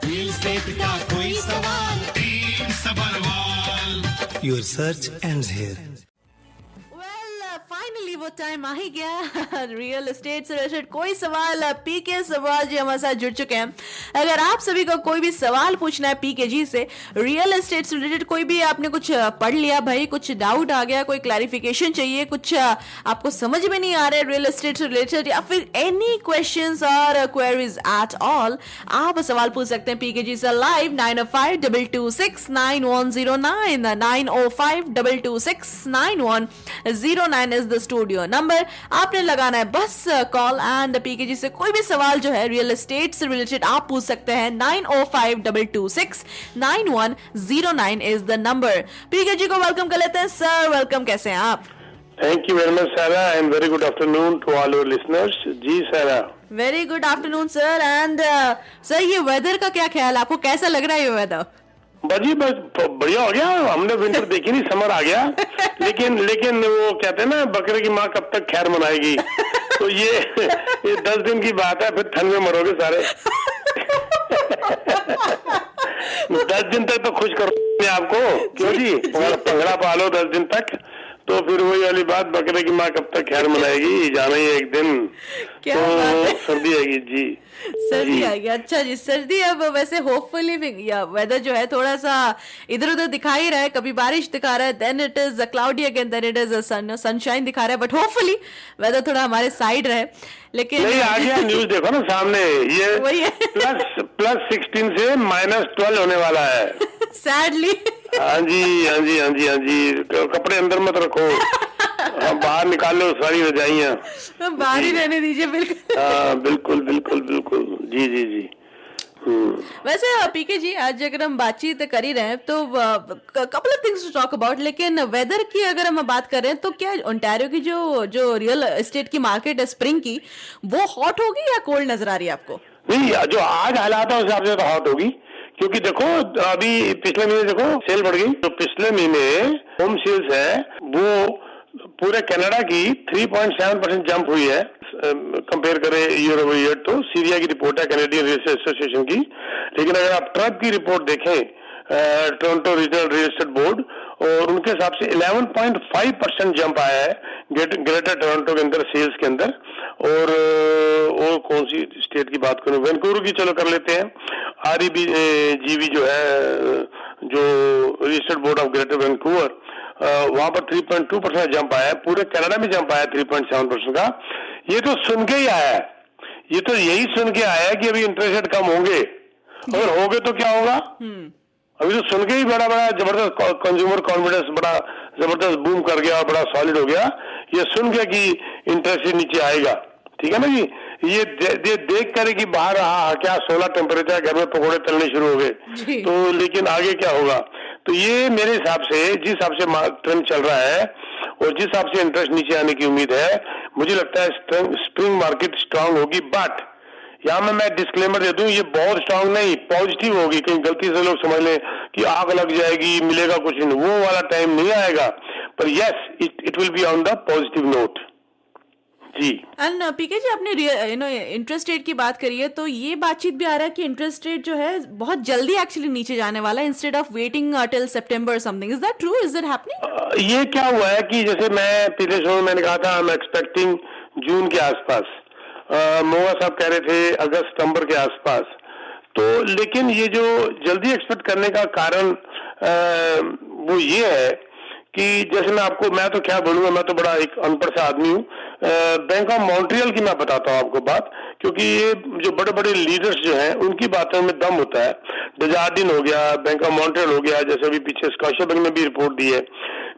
Real estate का कोई सवाल, team Sabharwal. Your search ends here. Finally वो टाइम आ ही गया रियल एस्टेट से रिलेटेड कोई सवाल। पीके सवाल जी हमारे साथ जुड़ चुके हैं। अगर आप सभी को कोई भी सवाल पूछना है पीके जी से रियल एस्टेट से रिलेटेड, कोई भी आपने कुछ पढ़ लिया भाई, कुछ डाउट आ गया, कोई क्लैरिफिकेशन चाहिए, कुछ आपको समझ में नहीं आ रहा है रियल एस्टेट से रिलेटेड, या फिर एनी क्वेश्चंस और क्वेरीज एट ऑल, आप सवाल पूछ सकते हैं पीके जी से live 905-226-9109 905-226-9109 is the studio number. आपने लगाना है बस कॉल एंड पीके जी से कोई भी सवाल जो है रियल एस्टेट से रिलेटेड आप पूछ सकते हैं। 905-226-9109 इज द नंबर। पीके जी को वेलकम कर लेते हैं। सर वेलकम, कैसे हैं आप? Thank you very much, Sarah, and very good afternoon to all your listeners. जी Sarah. Very good afternoon sir. And sir ये वेदर का क्या ख्याल, आपको कैसा लग रहा है ये वेदर? बस बढ़िया हो गया। हमने विंटर देखी नहीं, समर आ गया। लेकिन वो कहते हैं ना, बकरे की माँ कब तक खैर मनाएगी। तो ये 10 दिन की बात है, फिर ठंड में मरोगे सारे। 10 दिन तक तो खुश करो आपको, क्यों जी? पंगड़ा पालो 10 दिन तक, तो फिर वही वाली बात, बकरे की माँ कब तक खैर मनाएगी, जाना ही एक दिन। क्या तो बात है? सर्दी आएगी जी, सर्दी आ गई। अच्छा जी, सर्दी अब वैसे होपफुली या वेदर जो है थोड़ा सा इधर उधर दिखा ही रहा है, कभी बारिश दिखा रहा है, then it is cloudy again, then it is sunshine दिखा रहा है, बट होपफुली वेदर थोड़ा हमारे साइड रहे। लेकिन नहीं, आ गया न्यूज, देखो ना सामने, ये वही है। प्लस 16 से -12 होने वाला है। सैडली। हाँ जी, हाँ जी, हाँ जी, हाँ जी। कपड़े अंदर मत रखो, बाहर निकाल लो सारी रजाइयाँ। तो बाहर ही रहने दीजिए। बिल्कुल। हाँ बिल्कुल बिल्कुल बिल्कुल, जी जी जी। वैसे पीके जी आज अगर हम बातचीत कर ही रहे हैं तो couple of things to talk about, लेकिन वेदर की अगर हम बात कर रहे हैं तो क्या ओंटारियो की जो रियल एस्टेट की मार्केट है स्प्रिंग की, वो हॉट होगी या कोल्ड नजर आ रही है आपको? नहीं, जो आज हालात है उस हिसाब से तो हॉट होगी, क्योंकि देखो अभी पिछले महीने देखो सेल बढ़ गई। तो पिछले महीने होम सेल्स है वो पूरे कनाडा की 3.7% जंप हुई है, कंपेयर करें ईयर ओवर ईयर। तो सीरिया की रिपोर्ट है, कैनेडियन रियल एस्टेट एसोसिएशन की। लेकिन अगर आप ट्रक की रिपोर्ट देखें, Toronto regional real estate board, और उनके हिसाब से 11.5% जंप आया है ग्रेटर टोरंटो के अंदर सेल्स के अंदर। और कौन सी स्टेट की बात करूं, वैनकूवर की चलो कर लेते हैं। REBGV जो है, जो real estate board of greater Vancouver, वहां पर 3.2% जंप आया है। पूरे कनाडा में जंप आया 3.7% का। ये तो सुन के ही आया है, ये तो यही सुन के आया है कि अभी इंटरेस्ट रेट कम होंगे, और होंगे तो क्या होगा। अभी तो सुन के ही बड़ा जबरदस्त कंज्यूमर कॉन्फिडेंस बड़ा जबरदस्त बूम कर गया, बड़ा सॉलिड हो गया। ये सुन के कि इंटरेस्ट रेट नीचे आएगा, ठीक है ना जी। ये देख कर कि बाहर क्या 16 टेम्परेचर, घर में पकौड़े तलने शुरू हो गए, तो लेकिन आगे क्या होगा। तो ये मेरे हिसाब से जिस हिसाब से ट्रेंड चल रहा है और जिस हिसाब से इंटरेस्ट नीचे आने की उम्मीद है, मुझे लगता है स्प्रिंग मार्केट स्ट्रांग होगी। बट यहाँ मैं डिस्क्लेमर दे दूं, ये बहुत स्ट्रांग नहीं, पॉजिटिव होगी। कहीं गलती से लोग समझ लें कि आग लग जाएगी, मिलेगा कुछ नहीं, वो वाला टाइम नहीं आएगा। पर yes, it will be on the positive note ji. And PK ji, आपने इंटरेस्ट रेट की बात करी है, तो ये बातचीत भी आ रहा है कि इंटरेस्ट रेट जो है बहुत जल्दी एक्चुअली नीचे जाने वाला है, instead of waiting till September something. Is that true? Is it happening? ये क्या हुआ है कि जैसे मैं पिछले शो में मैंने कहा था, आई एम एक्सपेक्टिंग जून के आसपास, मोआ साहब कह रहे थे अगस्त सितंबर के आसपास। तो लेकिन ये जो जल्दी एक्सपेक्ट करने का कारण वो ये है कि जैसे मैं तो क्या बोलूंगा, मैं तो बड़ा एक अनपढ़ सा आदमी हूँ। बैंक ऑफ मॉन्ट्रियल की मैं बताता हूँ आपको बात, क्योंकि ये जो बड़े बड़े लीडर्स जो हैं उनकी बातों में दम होता है। डेजार्डिन हो गया, बैंक ऑफ मॉन्ट्रियल हो गया, जैसे अभी पीछे स्कॉटिया बैंक ने भी रिपोर्ट दी है।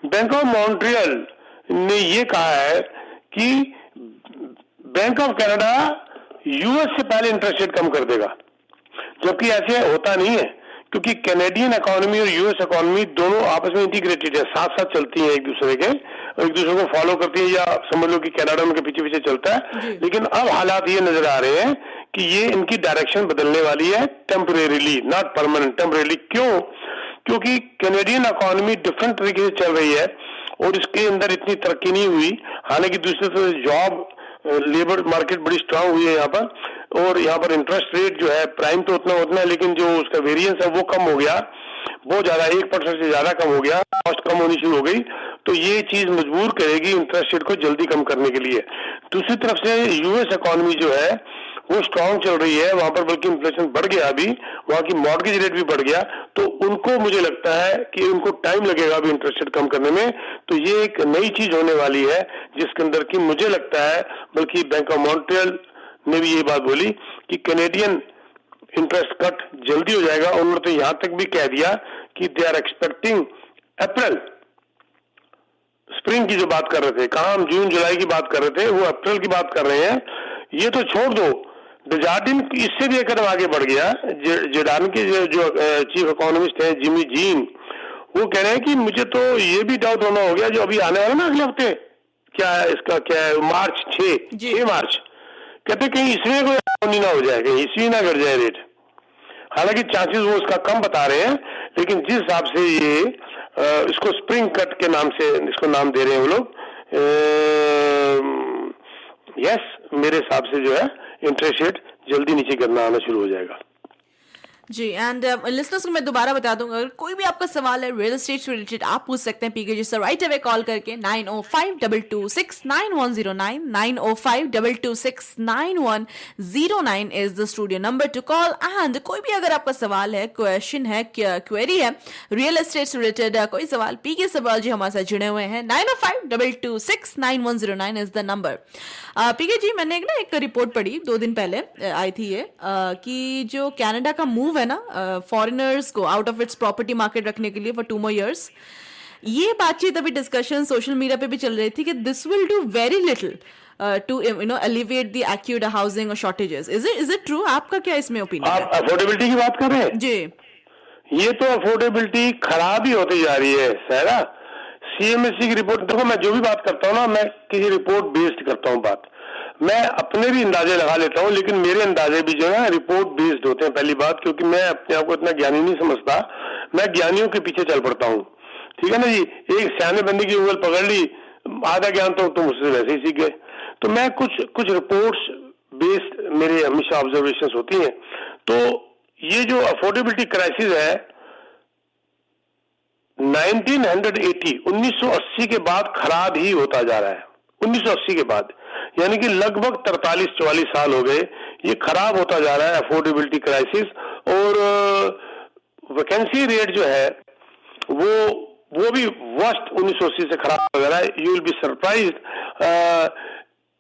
बैंक ऑफ मॉन्ट्रियल ने ये कहा है कि बैंक ऑफ कनाडा यूएस से पहले इंटरेस्ट रेट कम कर देगा, जबकि ऐसे होता नहीं है, क्योंकि कैनेडियन इकोनॉमी और यूएस इकोनॉमी दोनों आपस में इंटीग्रेटेड है, साथ साथ चलती हैं एक दूसरे के, और एक दूसरे को फॉलो करती है, या समझ लो कि कनाडा उनके पीछे पीछे चलता है। लेकिन अब हालात ये नजर आ रहे हैं कि ये इनकी डायरेक्शन बदलने वाली है, टेम्परेरीली, नॉट परमानेंट, टेम्परेरीली। क्यों? क्योंकि कैनेडियन इकोनॉमी डिफरेंट तरीके से चल रही है और इसके अंदर इतनी तरक्की नहीं हुई। हालांकि दूसरे तरफ जॉब लेबर मार्केट बड़ी स्ट्रांग हुई है यहाँ पर, और यहाँ पर इंटरेस्ट रेट जो है प्राइम तो उतना उतना है, लेकिन जो उसका वेरिएंस है वो कम हो गया, बहुत ज्यादा, 1% से ज्यादा कम हो गया, कॉस्ट कम होनी शुरू हो गई। तो ये चीज मजबूर करेगी इंटरेस्ट रेट को जल्दी कम करने के लिए। दूसरी तरफ से यूएस इकोनॉमी जो है वो स्ट्रांग चल रही है, वहां पर बल्कि इन्फ्लेशन बढ़ गया, अभी वहां की मॉर्गेज रेट भी बढ़ गया, तो उनको मुझे लगता है कि उनको टाइम लगेगा अभी इंटरेस्ट रेट कम करने में। तो ये एक नई चीज होने वाली है जिसके अंदर की मुझे लगता है, बल्कि बैंक ऑफ मॉन्ट्रियल ने भी ये बात बोली कि कैनेडियन इंटरेस्ट कट जल्दी हो जाएगा। उन्होंने तो यहां तक भी कह दिया कि they are expecting April, spring की जो बात कर रहे थे, कहा हम जून जुलाई की बात कर रहे थे, वो अप्रैल की बात कर रहे हैं। ये तो छोड़ दो, डेजार्डिन इससे भी एक कदम आगे बढ़ गया। जोर्डान के जो चीफ इकोनॉमिस्ट है जिमी जीन, वो कह रहे हैं कि मुझे तो ये भी डाउट होना हो गया जो अभी आने वाला ना अगले हफ्ते, क्या है इसका, क्या है, मार्च 6 मार्च, कहते कहीं इसमें कोई ना हो जाए, कहीं इसमें ना गिर जाए रेट। हालांकि चांसेस वो उसका कम बता रहे हैं, लेकिन जिस हिसाब से ये इसको स्प्रिंग कट के नाम से इसको नाम दे रहे हैं वो लोग, यस, मेरे हिसाब से जो है इंटरेस्ट रेट जल्दी नीचे गिरना आना शुरू हो जाएगा। जी, एंड लिसनर्स को मैं दोबारा बता दूंगा, अगर कोई भी आपका सवाल है रियल एस्टेट से रिलेटेड, आप पूछ सकते हैं पीके जी से राइट अवे कॉल करके 9052269109 9052269109 is the studio number two call. And कोई भी अगर आपका सवाल है, क्वेश्चन है, क्वेरी है रियल एस्टेट से रिलेटेड, कोई सवाल, पीके सवाल जी हमारे साथ जुड़े हुए हैं, 9052269109 इज द नंबर। पीके जी, मैंने एक रिपोर्ट पढ़ी 2 दिन पहले आई थी ये, कि जो कनाडा का मूव है ना फॉरेनर्स को out of its property market रखने के लिए फॉर 2 more years, ये बातचीत अभी डिस्कशन सोशल मीडिया पे भी चल रही थी कि this will do very little to alleviate the acute housing shortages. Is it true? आपका क्या इसमें ओपिनियन है? आप अफोर्डेबिलिटी की बात कर रहे हैं जी। ये तो अफोर्डेबिलिटी खराब ही होती जा रही है सहरा। सीएमएससी की रिपोर्ट देखो, मैं जो भी बात करता हूँ ना, मैं किसी रिपोर्ट बेस्ड करता हूँ बात, मैं अपने भी अंदाजे लगा लेता हूँ, लेकिन मेरे अंदाजे भी जो है रिपोर्ट बेस्ड होते हैं, पहली बात, क्योंकि मैं अपने आप को इतना ज्ञानी नहीं समझता, मैं ज्ञानियों के पीछे चल पड़ता हूँ, ठीक है ना जी। एक सियाने बंदी की उंगल पकड़ ली, आधा ज्ञान तो तुम मुझसे वैसे ही सीख गए। तो मैं कुछ रिपोर्ट्स बेस्ड मेरे हमेशा ऑब्जर्वेशंस होती हैं। तो ये जो अफोर्डेबिलिटी क्राइसिस है 1980 के बाद खराब ही होता जा रहा है। 1980 के बाद, यानी कि लगभग 43-44 साल हो गए ये खराब होता जा रहा है अफोर्डेबिलिटी क्राइसिस। और वैकेंसी रेट जो है वो भी वर्स्ट 1980 से खराब हो रहा है। You will be surprised,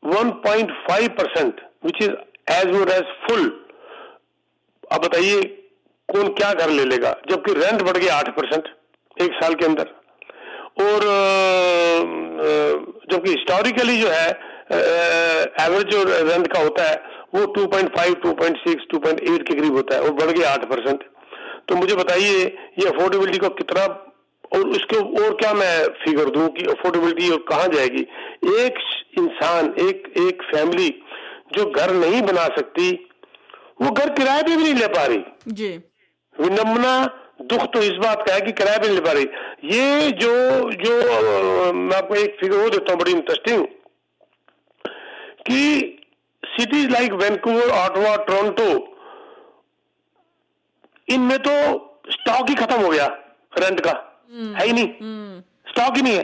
1.5% which is as good as full. अब बताइए कौन क्या घर ले लेगा, जबकि रेंट बढ़ गया 8% 1 साल के अंदर। और जबकि हिस्टोरिकली जो है एवरेज जो रेंट का होता है वो 2.5, 2.6, 2.8 के करीब होता है, और बढ़ गया 8%। तो मुझे बताइए ये अफोर्डेबिलिटी को कितना, और उसके और क्या मैं फिगर दूं कि अफोर्डेबिलिटी और कहाँ जाएगी। एक इंसान, एक फैमिली जो घर नहीं बना सकती, वो घर किराए पे भी नहीं ले पा रही जी। विनम्रना दुख तो इस बात का है कि किराए पे नहीं ले पा रही। ये जो मैं आपको एक फिगर वो देता हूँ बड़ी इंटरेस्टिंग, कि cities like Vancouver, Ottawa, Toronto, इनमें तो स्टॉक ही खत्म हो गया रेंट का, है ही नहीं, स्टॉक ही नहीं है।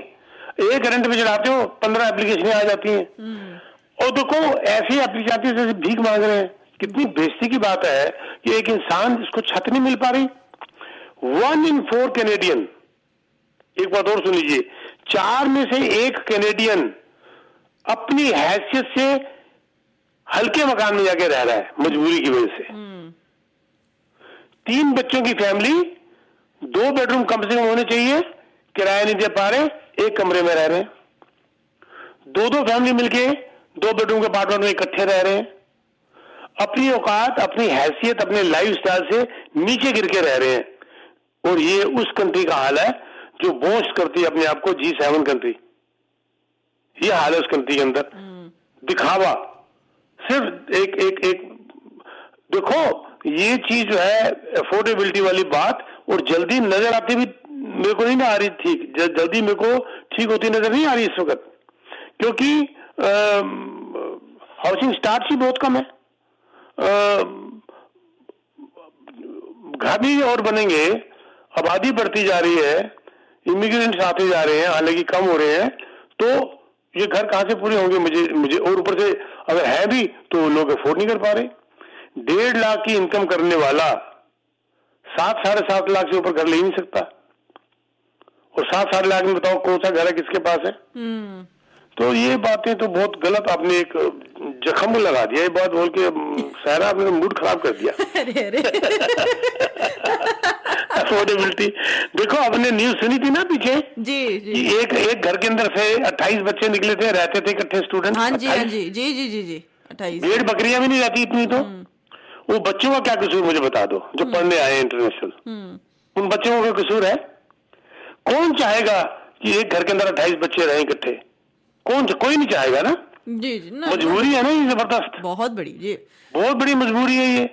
एक रेंट पे चढ़ाते हो 15 एप्लीकेशनें आ जाती हैं, और देखो ऐसी एप्लीकेशन जैसे भीख मांग रहे हैं। कितनी बेइज्जती की बात है कि एक इंसान जिसको छत नहीं मिल पा रही। 1 in 4 कैनेडियन, एक बात और सुन लीजिए, 4 में से 1 कैनेडियन अपनी हैसियत से हल्के मकान में जाके रह रहा है मजबूरी की वजह से। 3 बच्चों की फैमिली, 2 बेडरूम कम से कम होने चाहिए, किराया नहीं दे पा रहे, 1 कमरे में रह रहे हैं। 2 फैमिली मिलके 2 बेडरूम के अपार्टमेंट में इकट्ठे रह रहे हैं, अपनी औकात, अपनी हैसियत, अपने लाइफ स्टाइल से नीचे गिर के रह रहे हैं। और ये उस कंट्री का हाल है जो बोस्ट करती है अपने आप को G7 कंट्री। ये हाल है उस कंट्री के अंदर, दिखावा, सिर्फ एक देखो ये चीज जो है अफोर्डेबिलिटी वाली बात, और जल्दी नजर आती भी मेरे को नहीं आ रही ठीक, जल्दी मेरे को ठीक होती नजर नहीं आ रही इस वक्त, क्योंकि हाउसिंग स्टार्ट ही बहुत कम है। घाटी और बनेंगे, आबादी बढ़ती जा रही है, इमिग्रेंट्स आते जा रहे हैं, हालांकि कम हो रहे हैं, तो ये घर कहां से पूरे होंगे? मुझे और ऊपर से अगर है भी तो लोग अफोर्ड नहीं कर पा रहे। 1.5 लाख की इनकम करने वाला 7-7.5 लाख से ऊपर घर ले ही नहीं सकता, और 7-7 लाख में बताओ कौन सा घर है, किसके पास है? तो ये बातें तो बहुत गलत, आपने एक जख्म लगा दिया ये बात बोल के। सारा आपने मूड खराब कर दिया। अफोर्डेबिलिटी, देखो आपने न्यूज सुनी थी ना पीछे जी जी, एक घर के अंदर से 28 बच्चे निकले थे, रहते थे इकट्ठे स्टूडेंट। हाँ जी, हाँ जी, जी जी जी जी, 28। 1.5 बकरियां भी नहीं रहती इतनी। तो वो बच्चों का क्या कसूर मुझे बता दो, जो पढ़ने आए इंटरनेशनल, उन बच्चों का कसूर है? कौन चाहेगा कि एक घर के अंदर 28 बच्चे रहे इकट्ठे? कोई नहीं चाहेगा ना। जी जी, मजबूरी है ना ये, जबरदस्त, बहुत बड़ी जी, बहुत बड़ी मजबूरी है ये।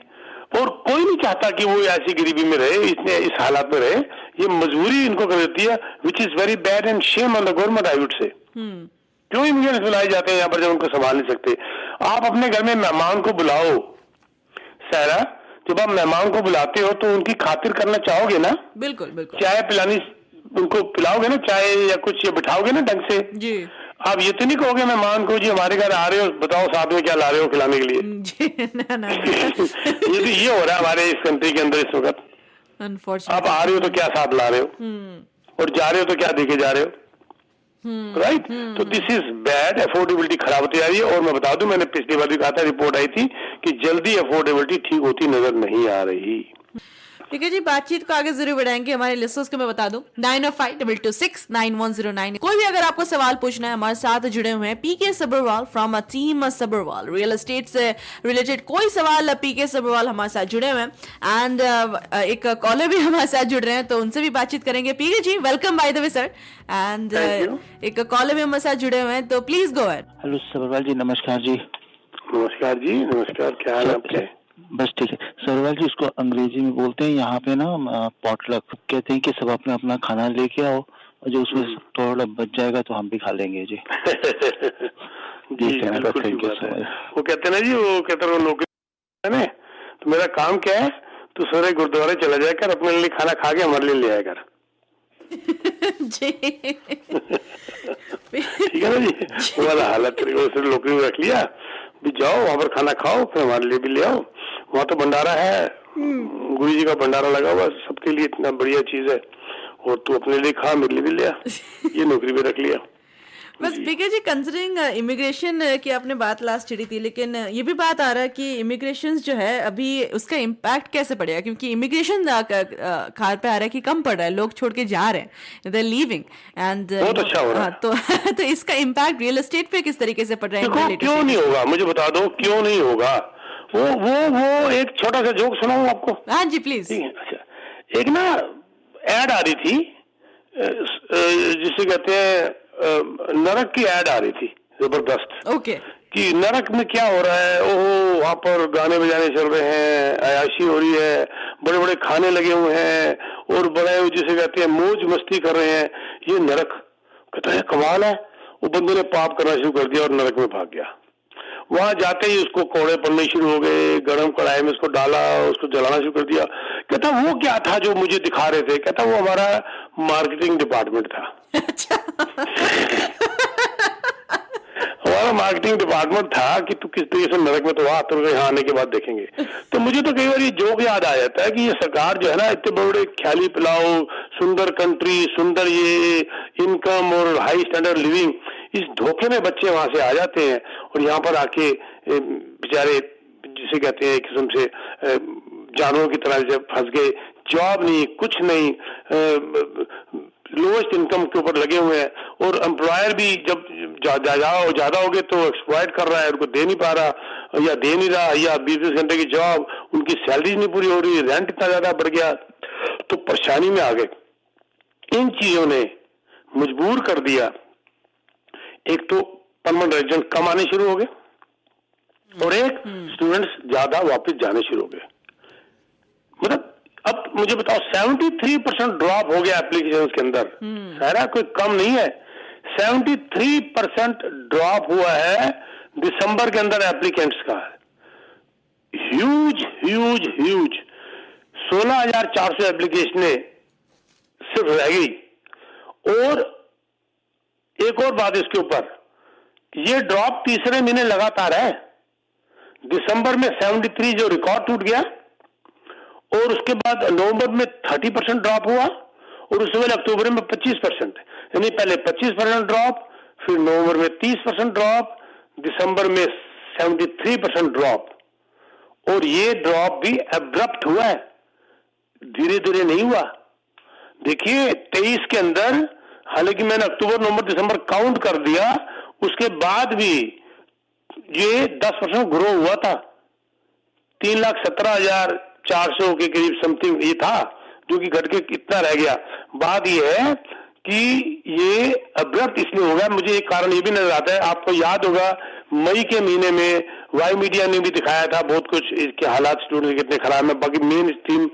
और कोई नहीं चाहता कि वो ऐसी गरीबी में रहे, इस हालात में रहे। ये मजबूरी इनको कर देती है, which is very bad and shame on the government, I would say. क्यों इमिग्रेंट्स बुलाए जाते हैं यहाँ पर जब उनको संभाल नहीं सकते? आप अपने घर में मेहमान को बुलाओ, सारा, जब आप मेहमान को बुलाते हो तो उनकी खातिर करना चाहोगे ना? बिल्कुल बिल्कुल। चाय पिलानी, उनको पिलाओगे ना चाय या कुछ, या बिठाओगे ना ढंग से जी। आप ये तो नहीं कहोगे मेहमान को, जी हमारे घर आ रहे हो, बताओ साथ में क्या ला रहे हो खिलाने के लिए? जी ना ना ये हो रहा है हमारे इस कंट्री के अंदर इस वक्त। अनफॉर्चुनेटली आप आ रहे हो तो क्या साथ ला रहे हो, और जा रहे हो तो क्या देके जा रहे हो? राइट। तो दिस इज बैड, अफोर्डेबिलिटी खराब होती जा रही है। और मैं बता दूं, मैंने पिछली बार भी कहा था, रिपोर्ट आई थी कि जल्दी अफोर्डेबिलिटी ठीक होती नजर नहीं आ रही। ठीक है जी, बातचीत को आगे जरूर बढ़ाएंगे। हमारे लिसनर्स को मैं बता दूं 905-226-9109। कोई भी अगर आपको सवाल पूछना है, हमारे साथ जुड़े हुए हैं PK Sabharwal from a team Sabharwal, real estate से रिलेटेड कोई सवाल पीके सब्रवाल हमारे साथ जुड़े हुए हैं। एंड एक कॉलर भी हमारे साथ जुड़ रहे हैं, तो उनसे भी बातचीत करेंगे। PK ji, welcome by the way sir. And एक कॉलर भी हमारे साथ जुड़े हुए हैं, तो please go ahead. Hello Sabharwal ji, नमस्कार जी। नमस्कार जी, नमस्कार, क्या हाल है आपके? बस ठीक है सब्रवाल जी, उसको अंग्रेजी में बोलते हैं यहाँ पे ना पॉटलक, कहते हैं कि सब अपना अपना खाना लेके आओ, और जो उसमें थोड़ा बच जाएगा तो हम भी खा लेंगे जी। जी बिल्कुल, वो कहते ना जी, वो कहते रहो नौकरी है ना, तो मेरा काम क्या है, तो सवेरे गुरुद्वारे चला जाया कर, अपने लिए खाना खा के हमारे लिए ले आया कर। जी ठीक है ना जी, वो वाला हालत नौकरी में रख लिया भी, जाओ वहां पर खाना खाओ, फिर हमारे लिए भी ले आओ। वहाँ तो भंडारा है, गुरु जी का भंडारा लगा हुआ, सबके लिए इतना बढ़िया चीज है, और तू अपने लिए खा, मेरे लिए भी ले आ। ये नौकरी में रख लिया। बस पीके जी, कंसिडरिंग इमिग्रेशन की आपने बात लास्ट छिड़ी थी, लेकिन ये भी बात आ रहा है कि इमिग्रेशन जो है अभी उसका इम्पैक्ट कैसे पड़ेगा? क्योंकि इमिग्रेशन खार पे आ रहा है कि कम पड़ रहा है, लोग छोड़ के जा रहे हैं, दे आर लीविंग, एंड बहुत अच्छा हो रहा है। तो इसका इम्पैक्ट रियल एस्टेट पे किस तरीके से पड़ रहा है? क्यों नहीं होगा, मुझे बता दो, क्यों नहीं होगा? वो एक छोटा सा जोक सुनाऊं आपको? हाँ जी प्लीज। अच्छा, एक ना एड आ रही थी, जिसे कहते हैं नरक की एड आ रही थी, जबरदस्त। ओके। कि नरक में क्या हो रहा है, ओहो वहां पर गाने बजाने चल रहे हैं, अयाशी हो रही है, बड़े बड़े खाने लगे हुए हैं, और बड़े जिसे कहते हैं मौज मस्ती कर रहे हैं, ये नरक। कहता है कमाल है। वो बंदे ने पाप करना शुरू कर दिया और नरक में भाग गया। वहां जाते ही उसको कोड़े पड़ने शुरू हो गए, गरम कढ़ाई में उसको डाला, उसको जलाना शुरू कर दिया। कहता वो क्या था जो मुझे दिखा रहे थे? कहता वो हमारा मार्केटिंग डिपार्टमेंट था। अच्छा। हमारा मार्केटिंग डिपार्टमेंट था कि तू किस तरीके से नरक में, तो वहां तो यहाँ आने के बाद देखेंगे। तो मुझे तो कई बार ये जोक याद आ जाता है कि ये सरकार जो है ना, इतने बड़े बड़े ख्याली पिलाओ, सुंदर कंट्री, सुंदर ये इनकम और हाई स्टैंडर्ड लिविंग, इस धोखे में बच्चे वहां से आ जाते हैं, और यहाँ पर आके बेचारे जिसे कहते हैं एक किस्म से जानवरों की तरह से फंस गए। जॉब नहीं, कुछ नहीं, लोएस्ट इनकम के ऊपर लगे हुए हैं, और एम्प्लॉयर भी जब ज्यादा हो गए तो एक्सप्लॉइट कर रहा है, उनको दे नहीं पा रहा या दे नहीं रहा, या 20 घंटे की जॉब, उनकी सैलरी नहीं पूरी हो रही, रेंट इतना ज्यादा बढ़ गया, तो परेशानी में आ गए। इन चीजों ने मजबूर कर दिया, एक तो परमानेंट रेजिडेंट कम आने शुरू हो गए, और एक स्टूडेंट्स ज्यादा वापस जाने शुरू हो गए। मतलब अब मुझे बताओ 73% ड्रॉप हो गया एप्लीकेशन के अंदर। सारा कोई कम नहीं है, 73% ड्रॉप हुआ है दिसंबर के अंदर एप्लीकेंट्स का। ह्यूज ह्यूज ह्यूज 16,400 एप्लीकेशनें सिर्फ रह गई। और एक और बात इसके ऊपर, ये ड्रॉप तीसरे महीने लगातार है। दिसंबर में 73 जो रिकॉर्ड टूट गया, और उसके बाद नवंबर में 30% ड्रॉप हुआ, और उससे पहले अक्टूबर में 25%, यानी पहले 25% ड्रॉप, फिर नवंबर में 30% ड्रॉप, दिसंबर में 73% ड्रॉप। और ये ड्रॉप भी एब्रप्ट हुआ है, धीरे धीरे नहीं हुआ। देखिए 23 के अंदर, हालांकि मैंने अक्टूबर नवंबर दिसंबर काउंट कर दिया, उसके बाद भी ये 10% ग्रो हुआ था। 3,17,400 के करीब समथिंग ये था, जो कि घट के इतना रह गया। बात ये है कि ये अब्रप्ट इसलिए हो गया, मुझे एक कारण ये भी नजर आता है। आपको याद होगा मई के महीने में वाई मीडिया ने भी दिखाया था बहुत कुछ, इसके हालात स्टूडेंट्स कितने खराब है। बाकी मेन स्ट्रीम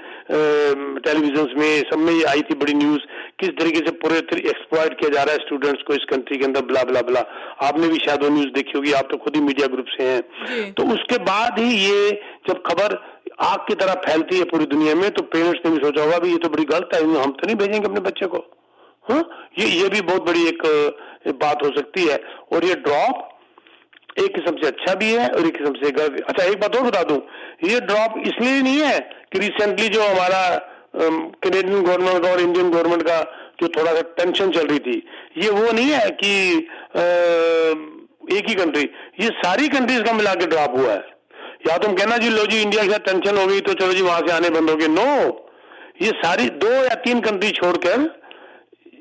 टेलीविजन में सब में ये आई थी बड़ी न्यूज, किस तरीके से पूरे एक्सप्लॉइट किया जा रहा है स्टूडेंट्स को इस कंट्री के अंदर, ब्ला ब्ला ब्ला। आपने भी शायद वो न्यूज देखी होगी, आप तो खुद ही मीडिया ग्रुप से हैं। तो उसके बाद ही ये जब खबर आग की तरह फैलती है पूरी दुनिया में, तो पेरेंट्स ने भी सोचा होगा भी ये तो बड़ी गलत है, हम तो नहीं भेजेंगे अपने बच्चे को। हाँ, ये भी बहुत बड़ी एक बात हो सकती है। और ये ड्रॉप एक किस्म से अच्छा भी है और एक किस्म से गलत। अच्छा, एक बात और बता दूं, ये ड्रॉप इसलिए नहीं है कि रिसेंटली जो हमारा कैनेडियन गवर्नमेंट और इंडियन गवर्नमेंट का जो थोड़ा सा टेंशन चल रही थी, ये वो नहीं है कि एक ही कंट्री, ये सारी कंट्रीज का मिला के ड्रॉप हुआ है। या तुम कहना जी लो जी इंडिया के साथ टेंशन हो गई तो चलो जी वहां से आने बंद हो गए, नो, ये सारी 2 या 3 कंट्री छोड़कर,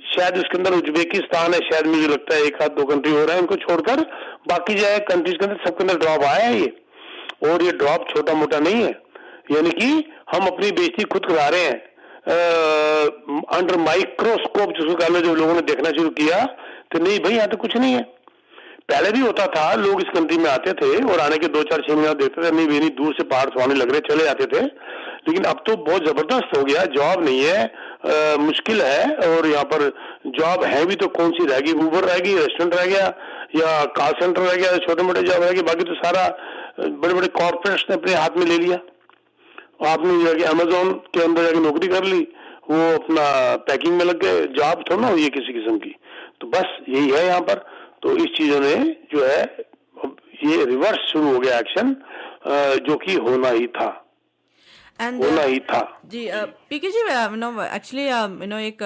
शायद उसके अंदर उज्बेकिस्तान है, शायद मुझे लगता है 1 आध 2 कंट्री हो रहा है, इनको छोड़कर बाकी जो है कंट्रीज के अंदर सबके अंदर ड्रॉप आया है ये। और ये ड्रॉप छोटा मोटा नहीं है, यानी कि हम अपनी बेइज्जती खुद करा रहे हैं। अंडर माइक्रोस्कोप जिसको कह लो, जब लोगों ने देखना शुरू किया तो नहीं भाई यहाँ तो कुछ नहीं है। पहले भी होता था, लोग इस कंट्री में आते थे और आने के 2-4-6 महीने देखते थे, नहीं भी नहीं, दूर से पहाड़ सुहाने लग रहे, चले जाते थे। लेकिन अब तो बहुत जबरदस्त हो गया, जॉब नहीं है, मुश्किल है। और यहाँ पर जॉब है भी तो कौन सी रहेगी, ऊबर रहेगी, रेस्टोरेंट रह गया, या कॉल सेंटर रह गया, छोटे मोटे जॉब रहेगी, बाकी तो सारा बड़े बड़े कॉर्पोरेट्स ने अपने हाथ में ले लिया। आपने जाके अमेजोन के अंदर जाके नौकरी कर ली, वो अपना पैकिंग में लग गए, जॉब थोड़ा ना हुई है किसी किस्म की। तो बस यही है यहाँ पर। तो इस चीजों ने जो है ये रिवर्स शुरू हो गया एक्शन, जो कि होना ही था। होना ही था जी। पीके जी, एक्चुअली एक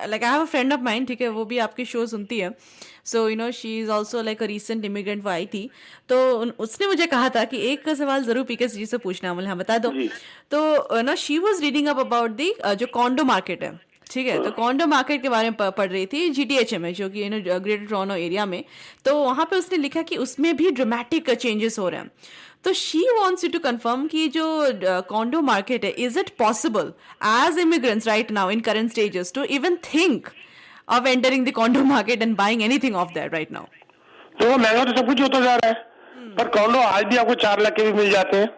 like I have a friend of mine, ठीक है, वो भी आपके शो सुनती है। So she is also like a recent immigrant, वो आई थी, तो उसने मुझे कहा था कि एक सवाल जरूर पीके जी से पूछना, मुझे बता दो। तो she was reading up about the जो कॉन्डो मार्केट है, ठीक है, तो कॉन्डो मार्केट के बारे में पढ़ रही थी GTHM में, जो कि ग्रेटर टोरंटो एरिया में। तो वहां पे उसने लिखा कि उसमें भी ड्रामेटिक चेंजेस हो रहे हैं। तो she wants you to confirm कि जो कॉन्डो मार्केट है, is it possible as immigrants right now in current stages to even think of entering the condo market and buying anything of that right now? तो महंगा तो सब कुछ होता जा रहा है, पर कॉन्डो आज भी आपको 4 लाख के भी मिल जाते हैं,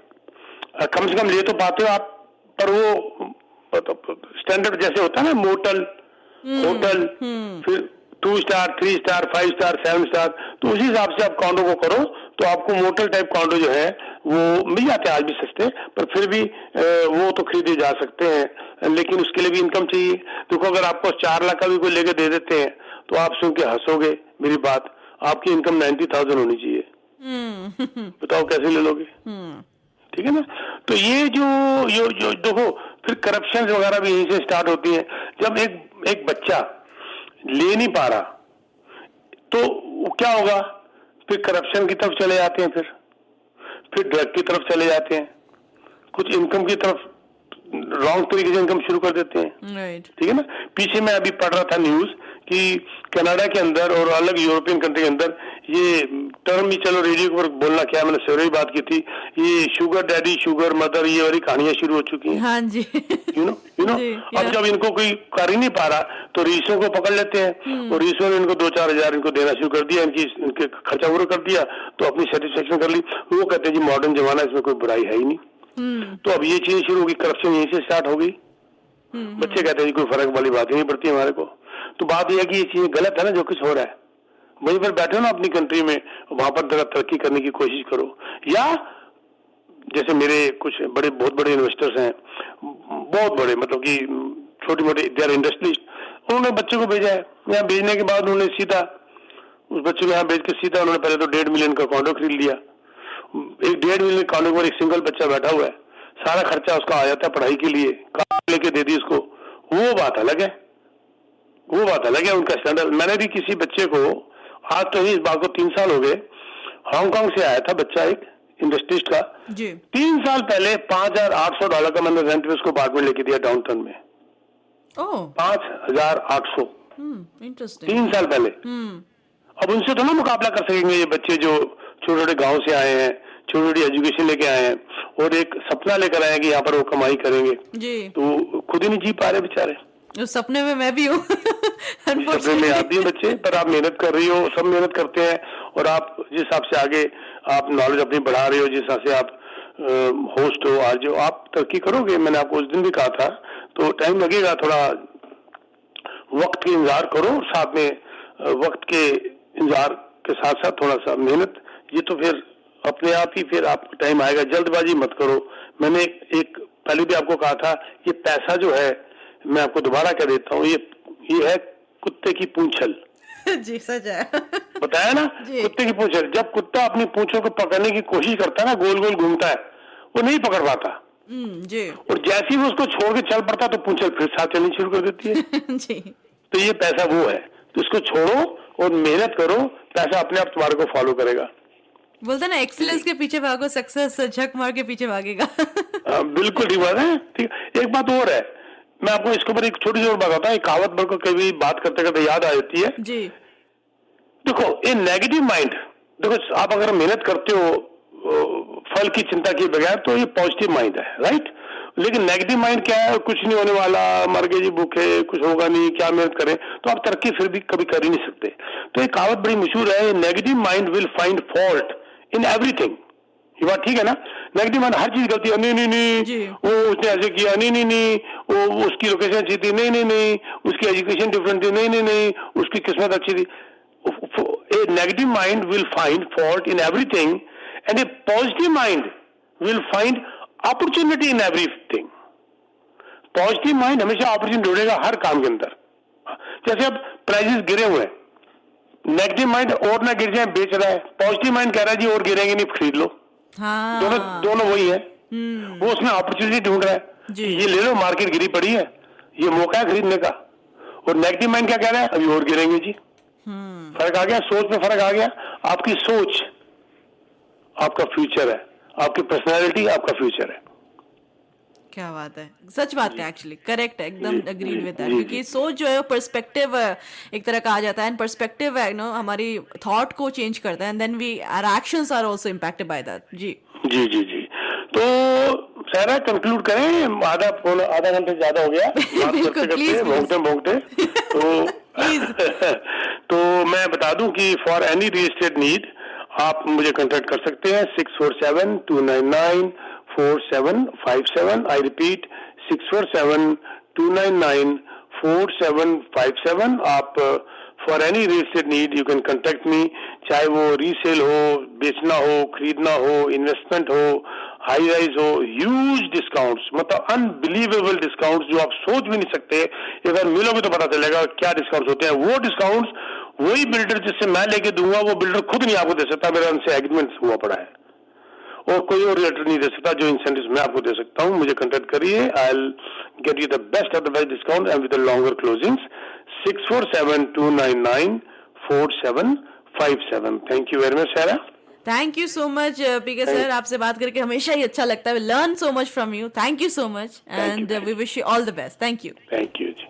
कम से कम ले तो पाते हो आप। पर वो स्टैंडर्ड जैसे होता है ना, मोटल, होटल, फिर 2 स्टार, 3 स्टार, 5 स्टार, 7 स्टार, तो उसी हिसाब से आप कॉन्डो को करो तो आपको मोटल टाइप कॉन्डो जो है वो मिल जाते हैं आज भी सस्ते, पर फिर भी वो तो खरीदे जा सकते हैं, लेकिन उसके लिए भी इनकम चाहिए। देखो अगर आपको 4 लाख का भी कोई लेके दे देते हैं तो आप सुन के हंसोगे मेरी बात, आपकी इनकम 90,000 होनी चाहिए। बताओ कैसे ले लोगे? ठीक है ना। तो ये जो देखो, फिर करप्शन वगैरह भी यहीं से स्टार्ट होती है। जब एक बच्चा ले नहीं पा रहा तो क्या होगा, फिर करप्शन की तरफ चले जाते हैं, फिर ड्रग की तरफ चले जाते हैं, कुछ इनकम की तरफ रॉन्ग तरीके से इनकम शुरू कर देते हैं। ठीक है ना। पीछे मैं अभी पढ़ रहा था न्यूज कि कनाडा के अंदर और अलग यूरोपियन कंट्री के अंदर ये टर्म ही, चलो रेडियो पर बोलना क्या, मैंने सवेरे ही बात की थी, ये शुगर डैडी शुगर मदर ये वाली कहानियां शुरू हो चुकी हैं। हाँ जी। यू नो अब जब इनको कोई कर ही नहीं पा रहा तो रीसों को पकड़ लेते हैं, और रीसों ने इनको 2-4 हजार इनको देना शुरू कर दिया, इनके खर्चा पूरा कर दिया, तो अपनी सेटिस्फेक्शन कर ली। वो कहते हैं जी मॉडर्न जमाना, इसमें कोई बुराई है ही नहीं। तो अब ये चीजें शुरू होगी, करप्शन यहीं से स्टार्ट हो गई। बच्चे कहते हैं जी कोई फर्क वाली बात ही नहीं पड़ती हमारे को। तो बात यह है कि ये चीजें गलत है ना जो कुछ हो रहा है। वहीं पर बैठो ना अपनी कंट्री में, वहां पर तरक्की करने की कोशिश करो, या जैसे मेरे कुछ बहुत बड़े इन्वेस्टर्स हैं, बहुत बड़े, मतलब कि छोटी मोटी दे आर इंडस्ट्रियलिस्ट, उन्होंने बच्चे को भेजा है। यहाँ भेजने के बाद उन्होंने सीधा उस बच्चे को यहाँ भेज के सीधा उन्होंने पहले तो 1.5 मिलियन का कॉन्डो खरीद लिया। एक 1.5 मिलियन कॉन्डो पर एक सिंगल बच्चा बैठा हुआ है, सारा खर्चा उसका आ जाता है पढ़ाई के लिए, कार लेके दे दी उसको। वो बात अलग है, वो बात अलग है उनका स्टैंडर्ड। मैंने भी किसी बच्चे को, आज तो ही इस बात को 3 साल हो गए, हांगकांग से आया था बच्चा एक इंडस्ट्रिस्ट का जी 3 साल पहले $5,800 का मैंने रेंट पे उसको अपार्टमेंट लेके दिया डाउनटाउन में। ओह 5,800 इंटरेस्टिंग 3 साल पहले। अब उनसे तो ना मुकाबला कर सकेंगे ये बच्चे जो छोटे छोटे गांव से आए हैं, छोटी छोटी एजुकेशन लेके आए हैं और एक सपना लेकर आए हैं कि यहाँ पर वो कमाई करेंगे, जी। तो खुद ही नहीं जी पा रहे बेचारे। उस सपने में मैं भी हूँ सपने में आती है बच्चे, पर आप मेहनत कर रही हो, सब मेहनत करते हैं, और आप जिस हिसाब से आगे आप नॉलेज अपनी बढ़ा रहे हो, जिस हिसाब से आप होस्ट हो, आज जो आप तरक्की करोगे, मैंने आपको उस दिन भी कहा था, तो टाइम लगेगा, थोड़ा वक्त की इंतजार करो, साथ में वक्त के इंतजार के साथ साथ थोड़ा सा मेहनत, ये तो फिर अपने आप ही फिर आपको टाइम आएगा, जल्दबाजी मत करो। मैंने एक पहले भी आपको कहा था, ये पैसा जो है, मैं आपको दोबारा कह देता हूँ, ये है कुत्ते की पूंछल। जी सच है बताया ना, कुत्ते की पूंछल। जब कुत्ता अपनी पूंछों को पकड़ने की कोशिश करता है ना, गोल गोल घूमता है, वो नहीं पकड़ पाता। जी और जैसे ही वो उसको छोड़ के चल पड़ता तो पूंछल फिर साथ चलनी शुरू कर देती है। जी तो ये पैसा वो है, तो इसको छोड़ो और मेहनत करो, पैसा अपने आप तुम्हारे को फॉलो करेगा। बोलते ना, एक्सीलेंस के पीछे भागो, सक्सेस झक मार के पीछे भागेगा बिल्कुल ठीक बात है। ठीक, एक बात और है, मैं आपको इसके ऊपर एक छोटी सी और बात बताता हूँ, एक कहावत मेरे को कभी बात करते करते याद आ जाती है जी। देखो, ये नेगेटिव माइंड, देखो आप अगर मेहनत करते हो फल की चिंता किए बगैर, तो ये पॉजिटिव माइंड है, राइट। लेकिन नेगेटिव माइंड क्या है, कुछ नहीं होने वाला, मर गए जी भूखे, कुछ होगा नहीं, क्या मेहनत करें, तो आप तरक्की फिर भी कभी कर ही नहीं सकते। तो एक कहावत बड़ी मशहूर है, negative mind will find fault in everything. ये बात ठीक है ना, नेगेटिव माइंड हर चीज गलती है, नहीं वो उसने ऐसे किया, नहीं वो उसकी लोकेशन अच्छी थी, नहीं उसकी एजुकेशन डिफरेंट थी, नहीं उसकी किस्मत अच्छी थी। A negative mind will find fault in everything, and a positive mind will find opportunity in everything. Positive mind हमेशा अपॉर्चुनिटी ढूंढेगा हर काम के अंदर। जैसे अब प्राइजेस गिरे हुए हैं, नेगेटिव माइंड और ना गिर जाए बेच रहा है, पॉजिटिव माइंड कह रहा है जी और गिरेंगे नहीं, खरीद लो। हाँ। दोनों वही है। वो उसमें अपॉर्चुनिटी ढूंढ रहा है, ये ले लो, मार्केट गिरी पड़ी है, ये मौका है खरीदने का। और नेगेटिव माइंड क्या कह रहा है, अभी और गिरेंगे जी। फर्क आ गया, सोच में फर्क आ गया। आपकी सोच आपका फ्यूचर है, आपकी पर्सनालिटी आपका फ्यूचर है। क्या बात है, सच बात है, एक्चुअली करेक्ट है, एकदम अग्रीड विद दैट। क्योंकि सोच जो है पर्सपेक्टिव एक तरह का आ जाता है, एंड पर्सपेक्टिव है नो हमारी थॉट को चेंज करता है, and then we our actions are also impacted by that. जी जी जी जी। तो सारा कंक्लूड करें, आधा घंटे ज्यादा हो गया बात करते भोंगते तो मैं बता दूं कि for any real estate need आप मुझे कांटेक्ट कर सकते हैं 647-299-4757। I repeat 647-299-4757। आप for any real estate need you can contact me, चाहे वो रीसेल हो, बेचना हो, खरीदना हो, इन्वेस्टमेंट हो, हाई राइज हो, ह्यूज डिस्काउंट्स, मतलब अनबिलीवेबल डिस्काउंट्स जो आप सोच भी नहीं सकते। एक बार मिलोगे तो पता चलेगा क्या डिस्काउंट्स होते हैं। वो डिस्काउंट्स वही बिल्डर जिससे मैं लेके दूंगा, वो बिल्डर खुद नहीं आपको दे सकता, मेरा उनसे एग्रीमेंट हुआ पड़ा है, और कोई और रियल्टर नहीं दे सकता जो इंसेंटिव्स मैं आपको दे सकता हूं। मुझे कांटेक्ट करिए, I will get you the best of the best discount and with the longer closings. 647-299-4757। Thank you very much Sara. Thank you so much PK sir, आपसे बात करके हमेशा ही अच्छा लगता है, learn so much from you. Thank you so much, and we wish you all the best. Thank you ji.